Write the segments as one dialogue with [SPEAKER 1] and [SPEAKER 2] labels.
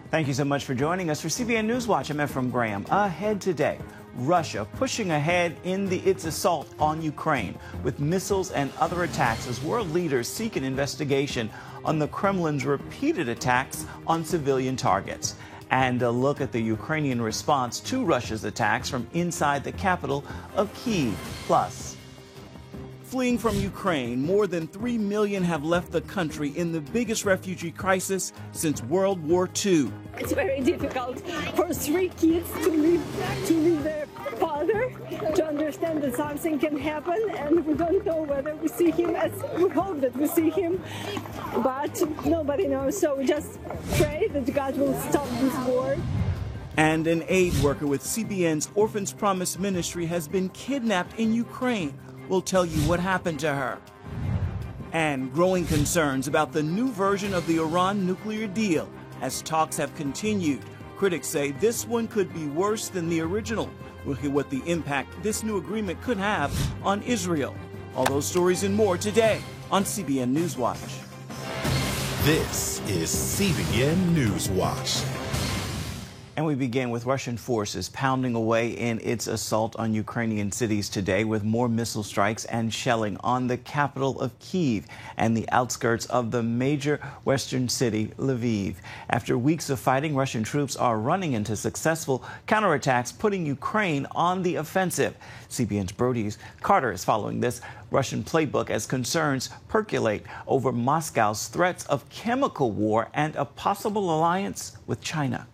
[SPEAKER 1] Thank you so much for joining us for CBN NewsWatch. I'm Ephraim Graham. Ahead today, Russia pushing ahead in its assault on Ukraine with missiles and other attacks as world leaders seek an investigation on the Kremlin's repeated attacks on civilian targets. And a look at the Ukrainian response to Russia's attacks from inside the capital of Kyiv. Plus, fleeing from Ukraine, more than 3 million have left the country in the biggest refugee crisis since World War II.
[SPEAKER 2] It's very difficult for 3 kids to leave their father, to understand that something can happen, and we don't know whether we see him. As we hope that we see him, but nobody knows. So we just pray that God will stop this war.
[SPEAKER 1] And an aid worker with CBN's Orphans Promise Ministry has been kidnapped in Ukraine. We'll tell you what happened to her. And growing concerns about the new version of the Iran nuclear deal as talks have continued. Critics say this one could be worse than the original. We'll hear what the impact this new agreement could have on Israel. All those stories and more today on CBN NewsWatch.
[SPEAKER 3] This is CBN NewsWatch.
[SPEAKER 1] And we begin with Russian forces pounding away in its assault on Ukrainian cities today with more missile strikes and shelling on the capital of Kyiv and the outskirts of the major western city, Lviv. After weeks of fighting, Russian troops are running into successful counterattacks, putting Ukraine on the offensive. CBN's Brody Carter is following this Russian playbook as concerns percolate over Moscow's threats of chemical war and a possible alliance with China.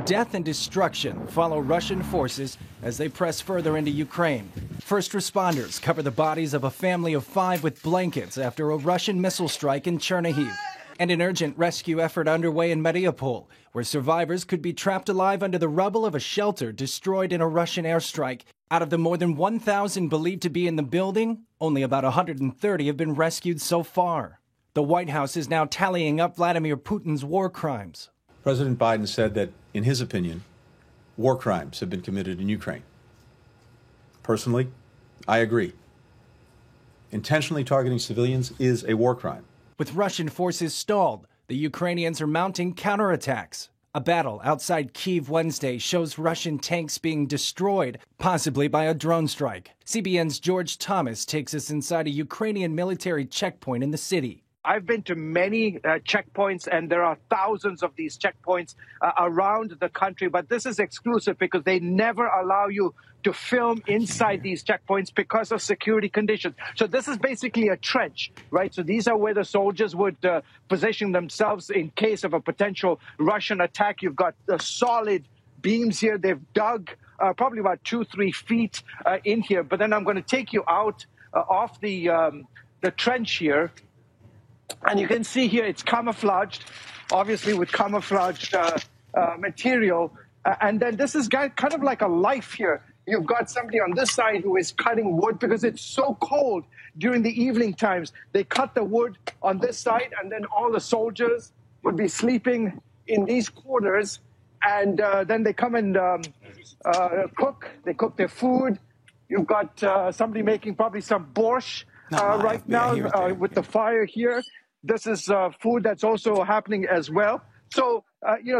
[SPEAKER 4] Death and destruction follow Russian forces as they press further into Ukraine. First responders cover the bodies of a family of 5 with blankets after a Russian missile strike in Chernihiv. And an urgent rescue effort underway in Mariupol, where survivors could be trapped alive under the rubble of a shelter destroyed in a Russian airstrike. Out of the more than 1,000 believed to be in the building, only about 130 have been rescued so far. The White House is now tallying up Vladimir Putin's war crimes.
[SPEAKER 5] President Biden said that, in his opinion, war crimes have been committed in Ukraine. Personally, I agree. Intentionally targeting civilians is a war crime.
[SPEAKER 4] With Russian forces stalled, the Ukrainians are mounting counterattacks. A battle outside Kyiv Wednesday shows Russian tanks being destroyed, possibly by a drone strike. CBN's George Thomas takes us inside a Ukrainian military checkpoint in the city.
[SPEAKER 6] I've been to many checkpoints, and there are thousands of these checkpoints around the country. But this is exclusive because they never allow you to film inside these checkpoints because of security conditions. So this is basically a trench, right? So these are where the soldiers would position themselves in case of a potential Russian attack. You've got solid beams here. They've dug probably about 2-3 feet in here. But then I'm going to take you out off the trench here. And you can see here it's camouflaged, obviously with camouflaged material. And then this is kind of like a life here. You've got somebody on this side who is cutting wood because it's so cold during the evening times. They cut the wood on this side, and then all the soldiers would be sleeping in these corners. And then they come and cook. They cook their food. You've got somebody making probably some borscht. Right now, with the fire here, this is food that's also happening as well. So,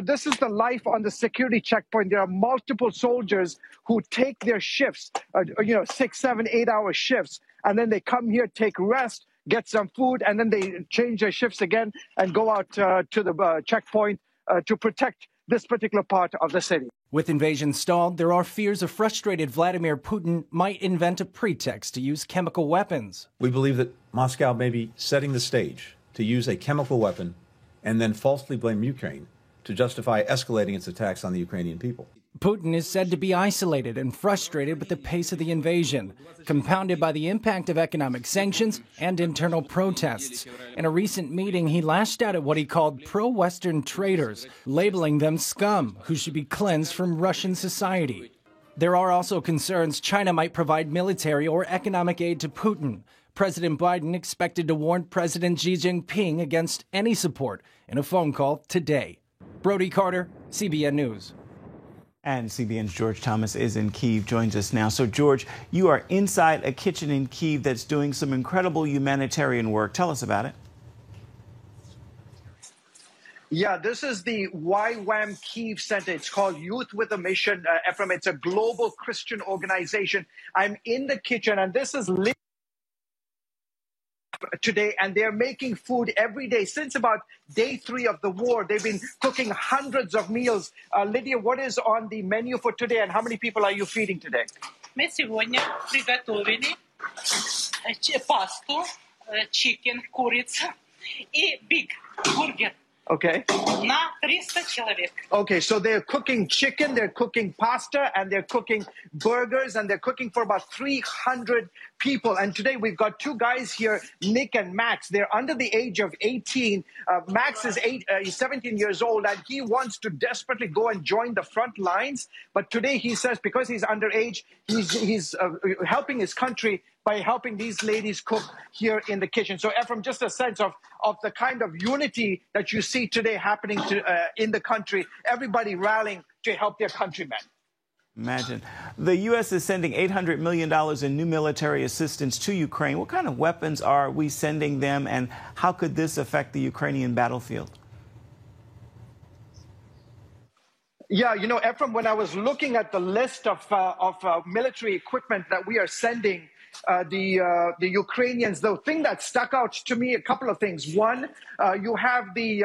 [SPEAKER 6] this is the life on the security checkpoint. There are multiple soldiers who take their shifts, 6, 7, 8 hour shifts, and then they come here, take rest, get some food, and then they change their shifts again and go out to the checkpoint to protect this particular part of the city.
[SPEAKER 4] With invasion stalled, there are fears a frustrated Vladimir Putin might invent a pretext to use chemical weapons.
[SPEAKER 5] We believe that Moscow may be setting the stage to use a chemical weapon and then falsely blame Ukraine to justify escalating its attacks on the Ukrainian people.
[SPEAKER 4] Putin is said to be isolated and frustrated with the pace of the invasion, compounded by the impact of economic sanctions and internal protests. In a recent meeting, he lashed out at what he called pro-Western traitors, labeling them scum who should be cleansed from Russian society. There are also concerns China might provide military or economic aid to Putin. President Biden expected to warn President Xi Jinping against any support in a phone call today. Brody Carter, CBN News.
[SPEAKER 1] And CBN's George Thomas is in Kyiv, joins us now. So, George, you are inside a kitchen in Kyiv that's doing some incredible humanitarian work. Tell us about it.
[SPEAKER 6] Yeah, this is the YWAM Kyiv Center. It's called Youth with a Mission, Ephraim. It's a global Christian organization. I'm in the kitchen, and this is today, and they're making food every day. Since about day 3 of the war, they've been cooking hundreds of meals. Lydia, what is on the menu for today, and how many people are you feeding today?
[SPEAKER 7] Мы сегодня приготовили пасту, chicken, курица и big burger.
[SPEAKER 6] Okay.
[SPEAKER 7] На 300 человек.
[SPEAKER 6] Okay, so they're cooking chicken, they're cooking pasta, and they're cooking burgers, and they're cooking for about 300 people. And today we've got 2 guys here, Nick and Max. They're under the age of 18. Max is he's 17 years old, and he wants to desperately go and join the front lines. But today he says because he's underage, he's helping his country by helping these ladies cook here in the kitchen. So, Ephraim, just a sense of the kind of unity that you see today happening in the country, everybody rallying to help their countrymen.
[SPEAKER 1] Imagine. The U.S. is sending $800 million in new military assistance to Ukraine. What kind of weapons are we sending them, and how could this affect the Ukrainian battlefield?
[SPEAKER 6] Yeah, you know, Ephraim, when I was looking at the list of military equipment that we are sending the Ukrainians, the thing that stuck out to me, a couple of things. One, you have the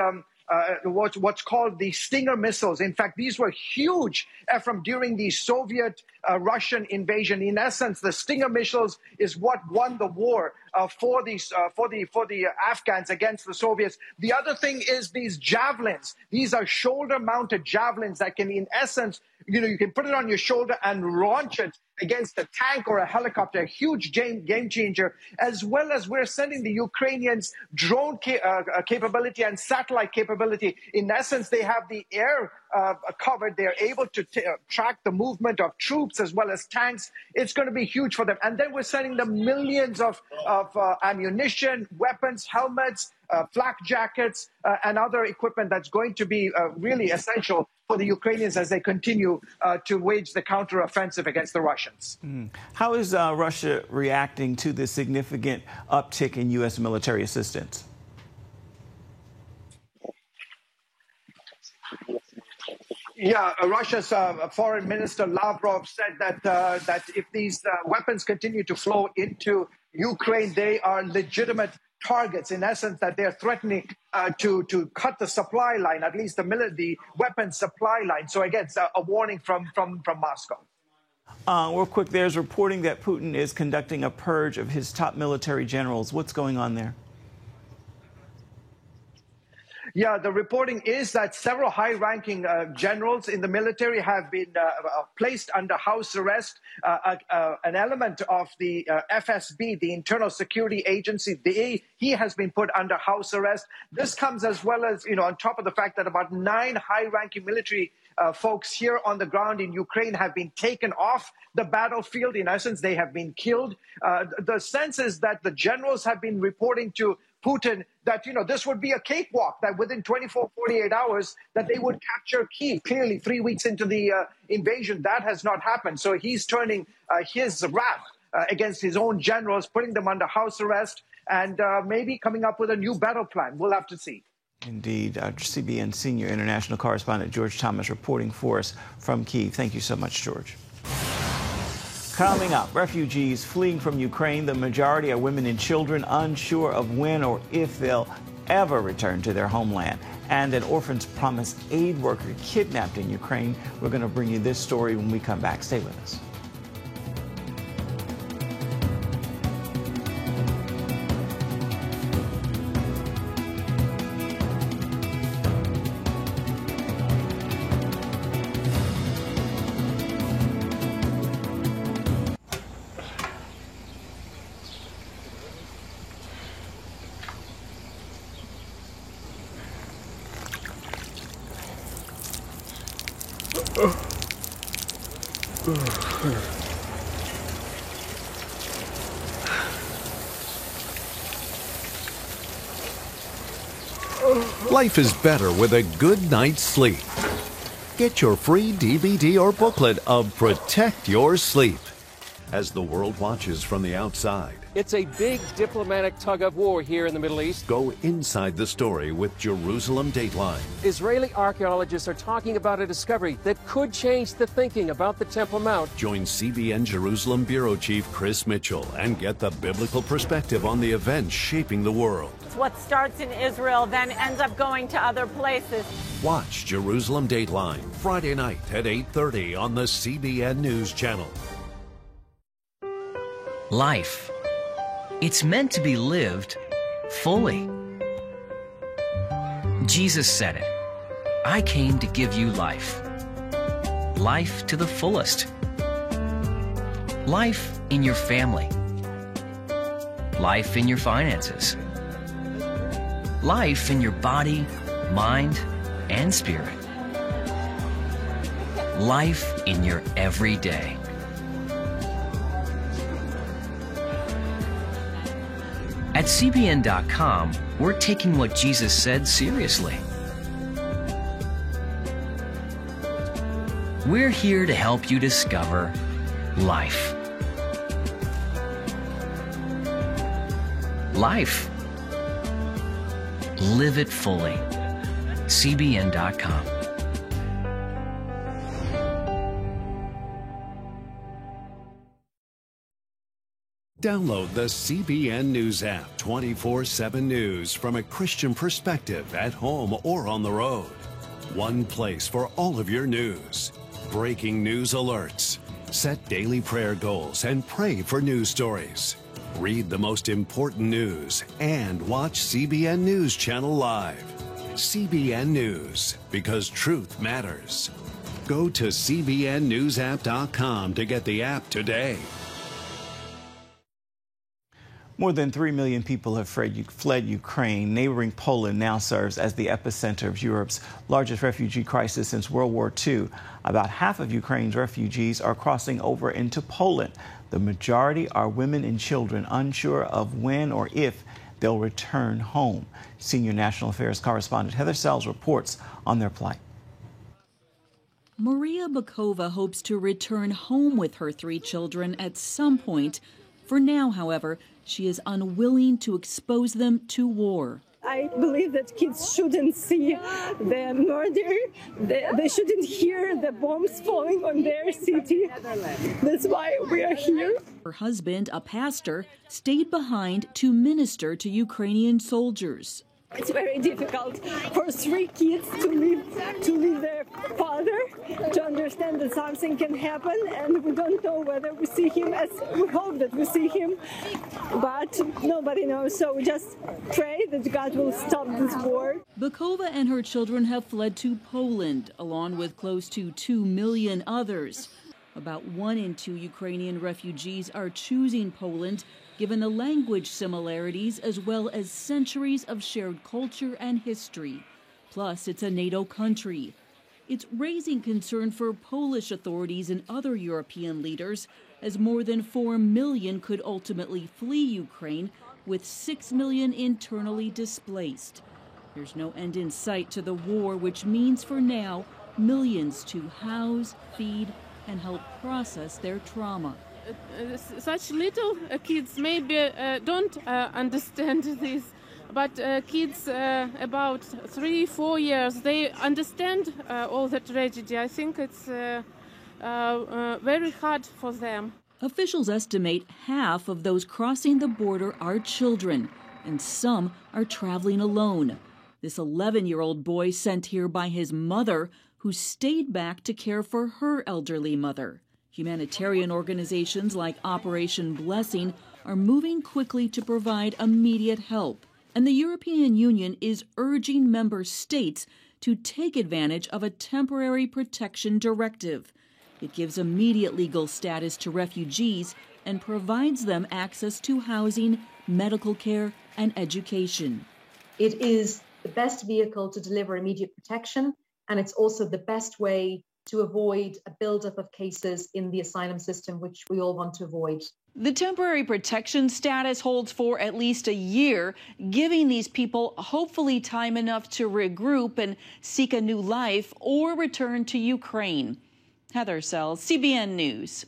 [SPEAKER 6] what's called the Stinger missiles. In fact, these were huge, Ephraim, during the Soviet-Russian invasion. In essence, the Stinger missiles is what won the war for the Afghans against the Soviets. The other thing is these javelins. These are shoulder-mounted javelins that can, in essence, you can put it on your shoulder and launch it against a tank or a helicopter, a huge game changer, as well as we're sending the Ukrainians drone capability and satellite capability. In essence, they have the air covered. They're able to track the movement of troops as well as tanks. It's going to be huge for them. And then we're sending them millions of ammunition, weapons, helmets, flak jackets, and other equipment that's going to be really essential for the Ukrainians as they continue to wage the counteroffensive against the Russians.
[SPEAKER 1] How is Russia reacting to the significant uptick in U.S. military assistance?
[SPEAKER 6] Yeah, Russia's foreign minister Lavrov said that if these weapons continue to flow into Ukraine, they are legitimate targets. In essence, that they're threatening to cut the supply line, at least the weapons supply line. So again, it's a warning from Moscow.
[SPEAKER 1] Real quick, there's reporting that Putin is conducting a purge of his top military generals. What's going on there?
[SPEAKER 6] Yeah, the reporting is that several high-ranking generals in the military have been placed under house arrest. An element of the FSB, the Internal Security Agency, he has been put under house arrest. This comes as well as, on top of the fact that about 9 high-ranking military folks here on the ground in Ukraine have been taken off the battlefield. In essence, they have been killed. The sense is that the generals have been reporting to Putin that, this would be a cakewalk, that within 48 hours that they would capture Kyiv. Clearly, 3 weeks into the invasion, that has not happened. So he's turning his wrath against his own generals, putting them under house arrest, and maybe coming up with a new battle plan. We'll have to see.
[SPEAKER 1] Indeed. CBN senior international correspondent George Thomas reporting for us from Kyiv. Thank you so much, George. Coming up, refugees fleeing from Ukraine, the majority are women and children, unsure of when or if they'll ever return to their homeland. And an orphan's promised aid worker kidnapped in Ukraine. We're going to bring you this story when we come back. Stay with us.
[SPEAKER 8] Life is better with a good night's sleep. Get your free DVD or booklet of Protect Your Sleep. as the world watches from the outside.
[SPEAKER 9] It's a big diplomatic tug-of-war here in the Middle East.
[SPEAKER 8] Go inside the story with Jerusalem Dateline.
[SPEAKER 9] Israeli archaeologists are talking about a discovery that could change the thinking about the Temple Mount.
[SPEAKER 8] Join CBN Jerusalem Bureau Chief Chris Mitchell and get the biblical perspective on the events shaping the world.
[SPEAKER 10] What starts in Israel then ends up going to other places.
[SPEAKER 8] Watch Jerusalem Dateline Friday night at 8:30 on the CBN News Channel.
[SPEAKER 11] Life. It's meant to be lived fully. Jesus said it. I came to give you life. Life to the fullest. Life in your family. Life in your finances. Life in your body, mind, and spirit. Life in your everyday. At CBN.com, we're taking what Jesus said seriously. We're here to help you discover life. Life. Live it fully. CBN.com.
[SPEAKER 8] Download the CBN News app, 24/7 news from a Christian perspective at home or on the road. One place for all of your news. Breaking news alerts. Set daily prayer goals and pray for news stories. Read the most important news and watch CBN News Channel live. CBN News, because truth matters. Go to CBNNewsApp.com to get the app today.
[SPEAKER 1] More than 3 million people have fled Ukraine. Neighboring Poland now serves as the epicenter of Europe's largest refugee crisis since World War II. About half of Ukraine's refugees are crossing over into Poland. The majority are women and children, unsure of when or if they'll return home. Senior National Affairs correspondent Heather Sells reports on their plight.
[SPEAKER 12] Maria Bukova hopes to return home with her 3 children at some point. For now, however, she is unwilling to expose them to war.
[SPEAKER 2] I believe that kids shouldn't see the murder. They shouldn't hear the bombs falling on their city. That's why we are here.
[SPEAKER 12] Her husband, a pastor, stayed behind to minister to Ukrainian soldiers.
[SPEAKER 2] It's very difficult for 3 kids to leave their father, to understand that something can happen, and we don't know whether we see him. As we hope that we see him, but nobody knows. So we just pray that God will stop this war.
[SPEAKER 12] Bukova and her children have fled to Poland, along with close to 2 million others. About 1 in 2 Ukrainian refugees are choosing Poland, given the language similarities as well as centuries of shared culture and history. Plus, it's a NATO country. It's raising concern for Polish authorities and other European leaders, as more than 4 million could ultimately flee Ukraine, with 6 million internally displaced. There's no end in sight to the war, which means for now, millions to house, feed, and help process their trauma.
[SPEAKER 13] Such little kids maybe don't understand this, but kids about 3-4 years, they understand all the tragedy. I think it's very hard for them.
[SPEAKER 12] Officials estimate half of those crossing the border are children, and some are traveling alone. This 11-year-old boy sent here by his mother, who stayed back to care for her elderly mother. Humanitarian organizations like Operation Blessing are moving quickly to provide immediate help. And the European Union is urging member states to take advantage of a temporary protection directive. It gives immediate legal status to refugees and provides them access to housing, medical care, and education.
[SPEAKER 14] It is the best vehicle to deliver immediate protection, and it's also the best way to avoid a buildup of cases in the asylum system, which we all want to avoid.
[SPEAKER 12] The temporary protection status holds for at least a year, giving these people hopefully time enough to regroup and seek a new life or return to Ukraine. Heather Sells, CBN News.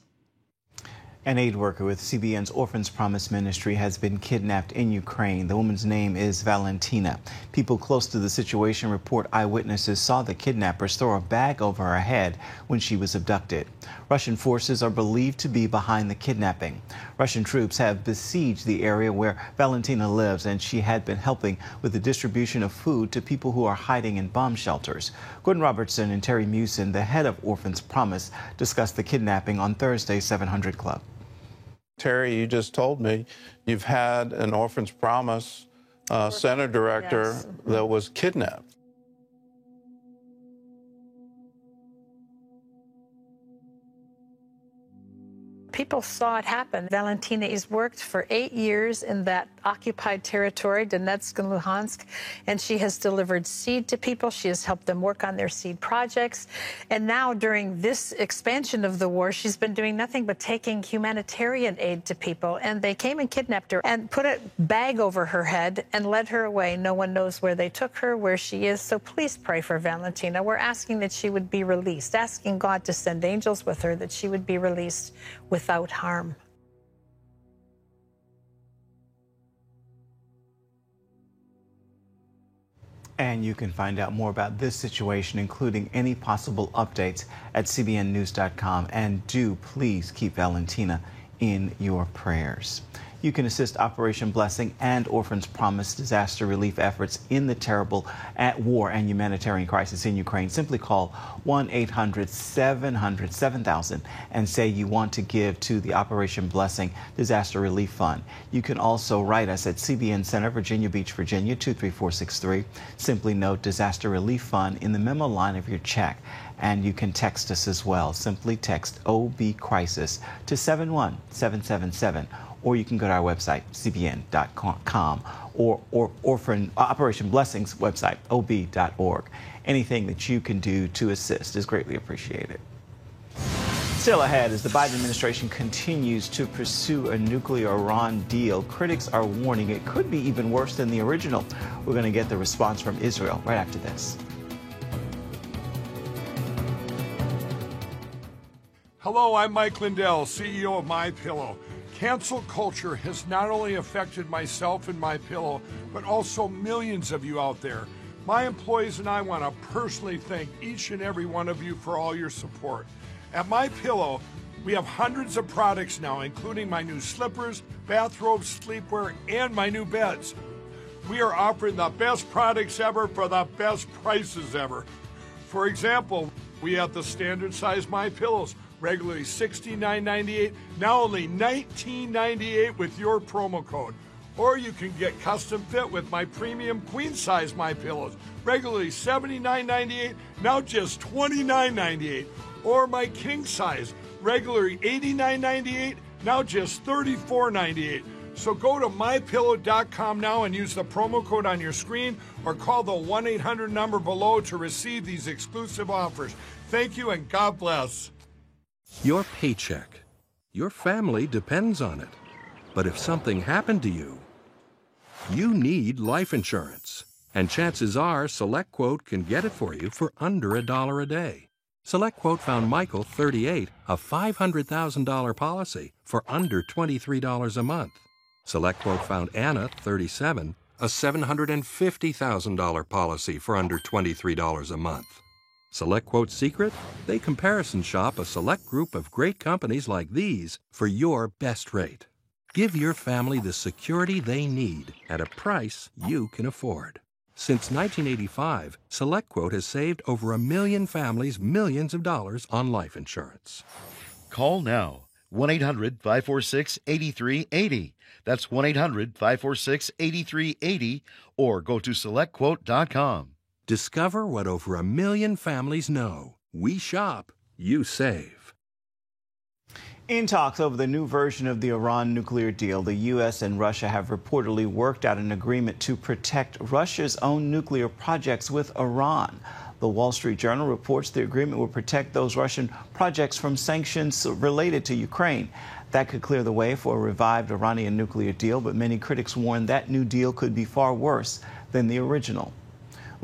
[SPEAKER 1] An aid worker with CBN's Orphans Promise Ministry has been kidnapped in Ukraine. The woman's name is Valentina. People close to the situation report eyewitnesses saw the kidnappers throw a bag over her head when she was abducted. Russian forces are believed to be behind the kidnapping. Russian troops have besieged the area where Valentina lives, and she had been helping with the distribution of food to people who are hiding in bomb shelters. Gordon Robertson and Terry Mewson, the head of Orphans Promise, discussed the kidnapping on Thursday's 700 Club.
[SPEAKER 15] Terry, you just told me you've had an Orphans Promise center director that was kidnapped.
[SPEAKER 16] People saw it happen. Valentina has worked for 8 years in that occupied territory, Donetsk and Luhansk, and she has delivered seed to people. She has helped them work on their seed projects. And now, during this expansion of the war, she's been doing nothing but taking humanitarian aid to people. And they came and kidnapped her and put a bag over her head and led her away. No one knows where they took her, where she is. So please pray for Valentina. We're asking that she would be released, asking God to send angels with her, that she would be released without harm.
[SPEAKER 1] And you can find out more about this situation, including any possible updates, at cbnnews.com. And do please keep Valentina in your prayers. You can assist Operation Blessing and Orphans Promise disaster relief efforts in the terrible war and humanitarian crisis in Ukraine. Simply call 1-800-700-7000 and say you want to give to the Operation Blessing Disaster Relief Fund. You can also write us at CBN Center, Virginia Beach, Virginia, 23463. Simply note Disaster Relief Fund in the memo line of your check. And you can text us as well. Simply text OB Crisis to 71777. Or you can go to our website, cbn.com, or Operation Blessing's website, ob.org. Anything that you can do to assist is greatly appreciated. Still ahead, as the Biden administration continues to pursue a nuclear Iran deal, critics are warning it could be even worse than the original. We're going to get the response from Israel right after this.
[SPEAKER 17] Hello, I'm Mike Lindell, CEO of MyPillow. Cancel culture has not only affected myself and MyPillow, but also millions of you out there. My employees and I want to personally thank each and every one of you for all your support. At MyPillow, we have hundreds of products now, including my new slippers, bathrobes, sleepwear, and my new beds. We are offering the best products ever for the best prices ever. For example, we have the standard size MyPillows, regularly $69.98, now only $19.98 with your promo code. Or you can get custom fit with my premium queen size MyPillows, regularly $79.98, now just $29.98. Or my king size, regularly $89.98, now just $34.98. So go to mypillow.com now and use the promo code on your screen, or call the 1-800 number below to receive these exclusive offers. Thank you and God bless.
[SPEAKER 18] Your paycheck. Your family depends on it. But if something happened to you, you need life insurance. And chances are SelectQuote can get it for you for under $1 a day. SelectQuote found Michael, 38, a $500,000 policy for under $23 a month. SelectQuote found Anna, 37, a $750,000 policy for under $23 a month. SelectQuote's secret? They comparison shop a select group of great companies like these for your best rate. Give your family the security they need at a price you can afford. Since 1985, SelectQuote has saved over 1 million families millions of dollars on life insurance.
[SPEAKER 19] Call now. 1-800-546-8380. That's 1-800-546-8380. Or go to SelectQuote.com.
[SPEAKER 18] Discover what over 1 million families know. We shop, you save.
[SPEAKER 1] In talks over the new version of the Iran nuclear deal, the U.S. and Russia have reportedly worked out an agreement to protect Russia's own nuclear projects with Iran. The Wall Street Journal reports the agreement will protect those Russian projects from sanctions related to Ukraine. That could clear the way for a revived Iranian nuclear deal, but many critics warn that new deal could be far worse than the original.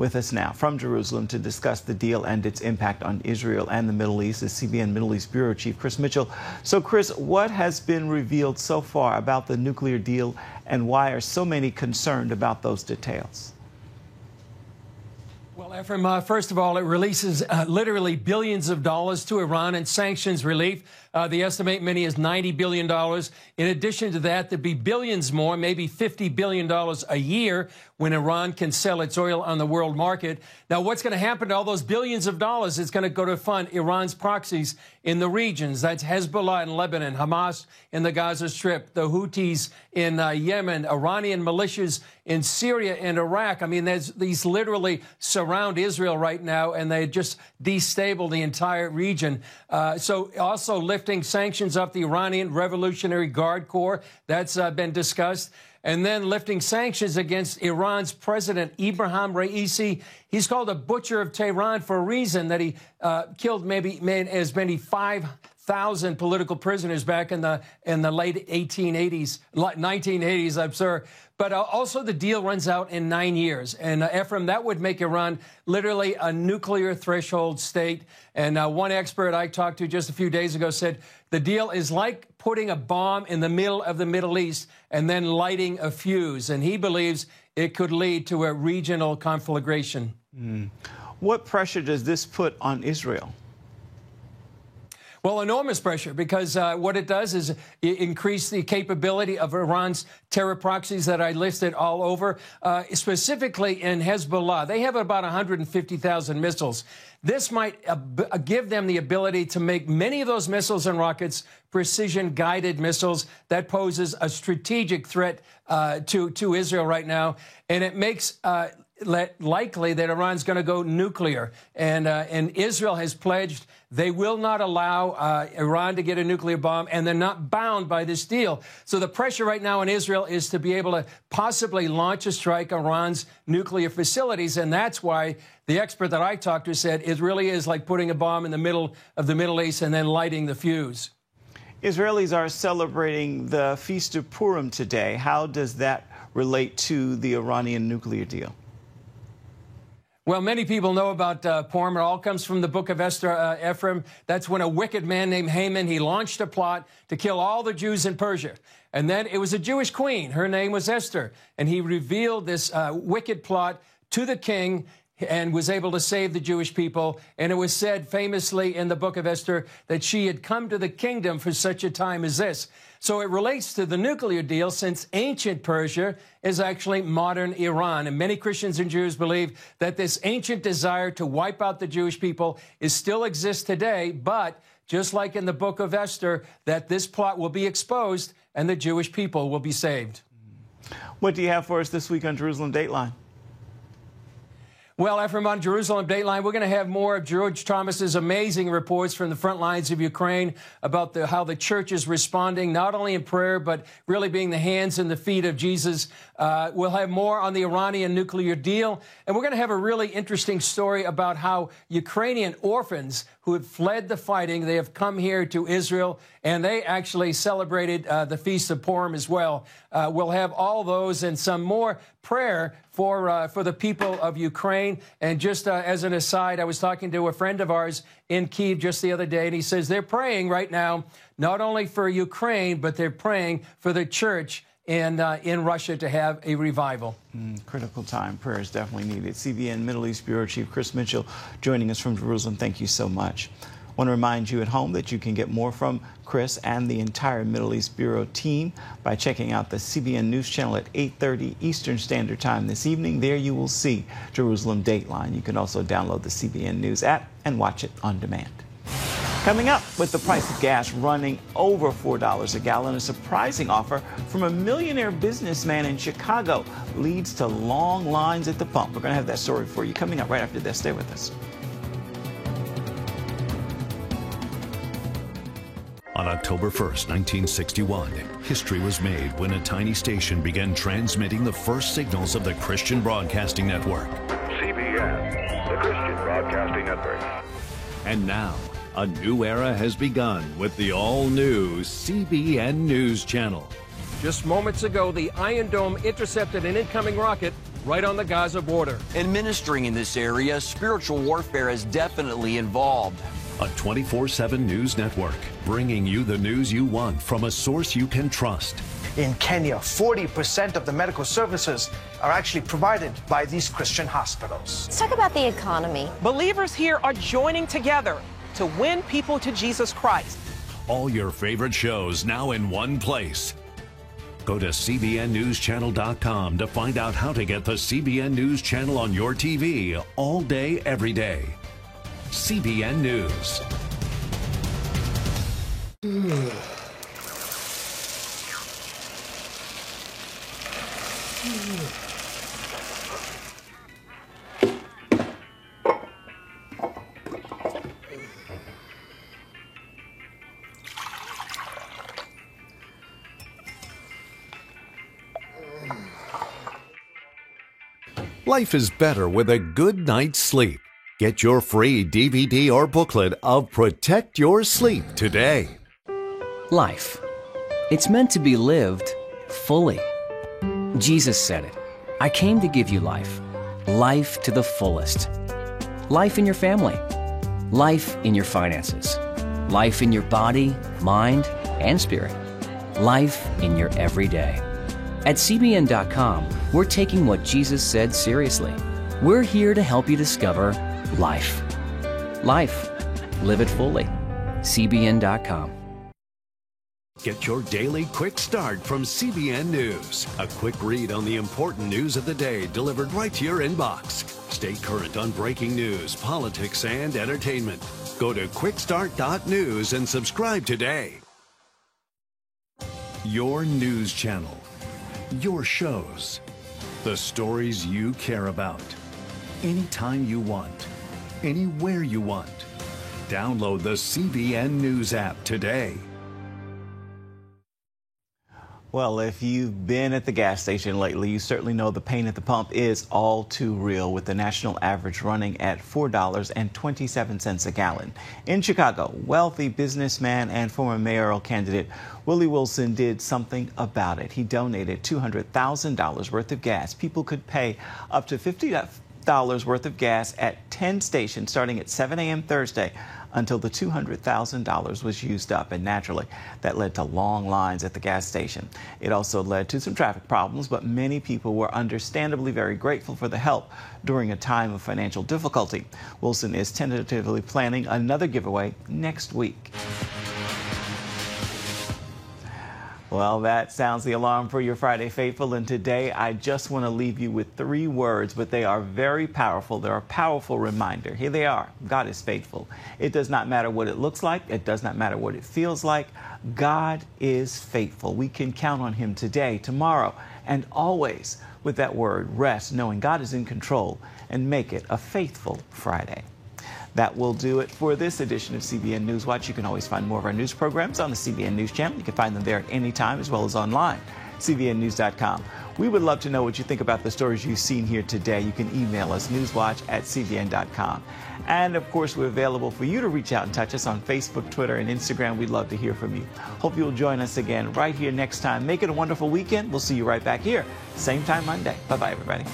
[SPEAKER 1] With us now from Jerusalem to discuss the deal and its impact on Israel and the Middle East is CBN Middle East Bureau Chief Chris Mitchell. So, Chris, what has been revealed so far about the nuclear deal, and why are so many concerned about those details?
[SPEAKER 9] Well, Ephraim, first of all, it releases literally billions of dollars to Iran in sanctions relief. The estimate many is $90 billion. In addition to that, there'd be billions more, maybe $50 billion a year when Iran can sell its oil on the world market. Now, what's going to happen to all those billions of dollars is going to go to fund Iran's proxies in the regions. That's Hezbollah in Lebanon, Hamas in the Gaza Strip, the Houthis in Yemen, Iranian militias in Syria and Iraq. I mean, these literally surround Israel right now, and they just destabilize the entire region. So also lifting sanctions off the Iranian Revolutionary Guard Corps. That's been discussed. And then lifting sanctions against Iran's president, Ibrahim Raisi. He's called a butcher of Tehran for a reason, that he killed maybe as many 5,000 political prisoners back in the late 1980s, I'm sorry. But also the deal runs out in 9 years. And Ephraim, that would make Iran literally a nuclear threshold state. And one expert I talked to just a few days ago said the deal is like putting a bomb in the middle of the Middle East and then lighting a fuse. And he believes it could lead to a regional conflagration.
[SPEAKER 1] What pressure does this put on Israel?
[SPEAKER 9] Well, enormous pressure, because what it does is increase the capability of Iran's terror proxies that I listed all over, specifically in Hezbollah. They have about 150,000 missiles. This might give them the ability to make many of those missiles and rockets precision-guided missiles that poses a strategic threat to Israel right now. And it makes likely that Iran's going to go nuclear. And Israel has pledged they will not allow Iran to get a nuclear bomb, and they're not bound by this deal. So the pressure right now in Israel is to be able to possibly launch a strike on Iran's nuclear facilities, and that's why the expert that I talked to said it really is like putting a bomb in the middle of the Middle East and then lighting the fuse.
[SPEAKER 1] Israelis are celebrating the Feast of Purim today. How does that relate to the Iranian nuclear deal?
[SPEAKER 9] Well, many people know about Purim. It all comes from the book of Esther, Ephraim. That's when a wicked man named Haman, he launched a plot to kill all the Jews in Persia. And then it was a Jewish queen. Her name was Esther. And he revealed this wicked plot to the king and was able to save the Jewish people. And it was said famously in the book of Esther that she had come to the kingdom for such a time as this. So it relates to the nuclear deal, since ancient Persia is actually modern Iran. And many Christians and Jews believe that this ancient desire to wipe out the Jewish people still exists today, but just like in the book of Esther, that this plot will be exposed and the Jewish people will be saved.
[SPEAKER 1] What do you have for us this week on Jerusalem Dateline?
[SPEAKER 9] Well, Ephraim, on Jerusalem Dateline, we're going to have more of George Thomas's amazing reports from the front lines of Ukraine about how the church is responding, not only in prayer, but really being the hands and the feet of Jesus. We'll have more on the Iranian nuclear deal. And we're going to have a really interesting story about how Ukrainian orphans who have fled the fighting, they have come here to Israel, and they actually celebrated the Feast of Purim as well. We'll have all those and some more prayer for the people of Ukraine. And just as an aside, I was talking to a friend of ours in Kyiv just the other day, and he says they're praying right now, not only for Ukraine, but they're praying for the church in Russia to have a revival.
[SPEAKER 1] Critical time. Prayer is definitely needed. CBN Middle East Bureau Chief Chris Mitchell joining us from Jerusalem. Thank you so much. I want to remind you at home that you can get more from Chris and the entire Middle East Bureau team by checking out the CBN News Channel at 8:30 Eastern Standard Time this evening. There you will see Jerusalem Dateline. You can also download the CBN News app and watch it on demand. Coming up, with the price of gas running over $4 a gallon, a surprising offer from a millionaire businessman in Chicago leads to long lines at the pump. We're going to have that story for you coming up right after this. Stay with us.
[SPEAKER 8] On October 1st, 1961, history was made when a tiny station began transmitting the first signals of the Christian Broadcasting Network.
[SPEAKER 20] CBN, the Christian Broadcasting Network.
[SPEAKER 8] And now, a new era has begun with the all-new CBN News Channel.
[SPEAKER 9] Just moments ago, the Iron Dome intercepted an incoming rocket right on the Gaza border.
[SPEAKER 21] And ministering in this area, spiritual warfare is definitely involved.
[SPEAKER 8] A 24/7 news network, bringing you the news you want from a source you can trust.
[SPEAKER 22] In Kenya, 40% of the medical services are actually provided by these Christian hospitals.
[SPEAKER 23] Let's talk about the economy.
[SPEAKER 24] Believers here are joining together to win people to Jesus Christ.
[SPEAKER 8] All your favorite shows now in one place. Go to CBNNewsChannel.com to find out how to get the CBN News Channel on your TV all day, every day. CBN News. Life is better with a good night's sleep. Get your free DVD or booklet of Protect Your Sleep today.
[SPEAKER 11] Life. It's meant to be lived fully. Jesus said it. I came to give you life. Life to the fullest. Life in your family. Life in your finances. Life in your body, mind, and spirit. Life in your everyday. At CBN.com, we're taking what Jesus said seriously. We're here to help you discover life. Life. Live it fully. CBN.com.
[SPEAKER 8] Get your daily quick start from CBN News. A quick read on the important news of the day delivered right to your inbox. Stay current on breaking news, politics, and entertainment. Go to quickstart.news and subscribe today. Your news channel. Your shows. The stories you care about. Anytime you want. Anywhere you want. Download the CBN News app today.
[SPEAKER 1] Well, if you've been at the gas station lately, you certainly know the pain at the pump is all too real, with the national average running at $4.27 a gallon. In Chicago, wealthy businessman and former mayoral candidate Willie Wilson did something about it. He donated $200,000 worth of gas. People could pay up to $50 worth of gas at 10 stations starting at 7 a.m. Thursday until the $200,000 was used up. And naturally, that led to long lines at the gas station. It also led to some traffic problems, but many people were understandably very grateful for the help during a time of financial difficulty. Wilson is tentatively planning another giveaway next week. Well, that sounds the alarm for your Friday Faithful, and today I just want to leave you with 3 words, but they are very powerful. They're a powerful reminder. Here they are. God is faithful. It does not matter what it looks like. It does not matter what it feels like. God is faithful. We can count on Him today, tomorrow, and always with that word, rest, knowing God is in control, and make it a faithful Friday. That will do it for this edition of CBN NewsWatch. You can always find more of our news programs on the CBN News Channel. You can find them there at any time, as well as online, cbnnews.com. We would love to know what you think about the stories you've seen here today. You can email us, newswatch@cbn.com. And, of course, we're available for you to reach out and touch us on Facebook, Twitter, and Instagram. We'd love to hear from you. Hope you'll join us again right here next time. Make it a wonderful weekend. We'll see you right back here, same time Monday. Bye-bye, everybody.